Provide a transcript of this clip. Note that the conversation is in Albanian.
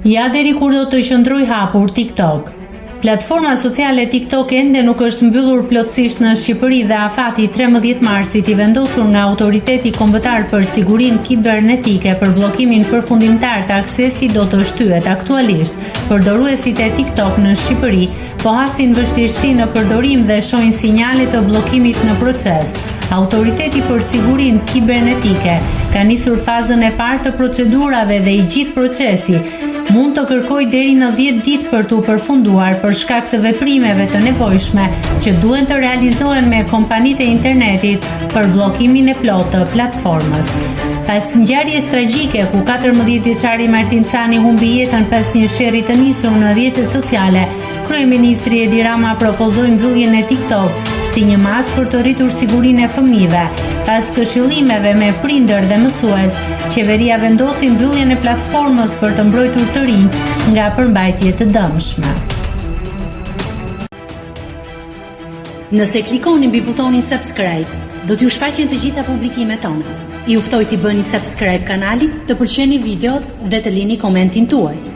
Ja deri kur do të qëndroj hapur TikTok. Platforma sociale TikTok ende nuk është mbyllur plotësisht në Shqipëri dhe afati 13 marsit i vendosur nga Autoriteti Kombëtar për Sigurinë Kibernetike për bllokimin përfundimtar të aksesit do të shtyhet aktualisht. Përdoruesit e TikTok në Shqipëri po hasin vështirësi në përdorim dhe shohin sinjale të bllokimit në proces. Autoriteti për Sigurinë Kibernetike ka nisur fazën e parë të procedurave dhe i gjithë procesi mund të kërkoj deri në 10 ditë për të përfunduar për shkak të veprimeve të nevojshme që duhen të realizohen me kompanitë e internetit për bllokimin e plotë të platformës. Pas ngjarjes tragjike ku 14 vjeçari Martin Cani humbi jetën pas një sherrri të nisur në rrjetet sociale, kryeministri Edi Rama propozoi mbylljen e TikTok si një masë për të rritur sigurinë e fëmijëve. Pas këshillimeve me prindër dhe mësues, qeveria vendosi mbylljen e platformës për të mbrojtur të rinjt nga përmbajtje të dëmshme. Nëse klikoni mbi butonin subscribe, do t'ju shfaqen të gjitha publikimet tona. Ju ftoj t'i bëni subscribe kanalit, të pëlqeni videot dhe të lini komentin tuaj.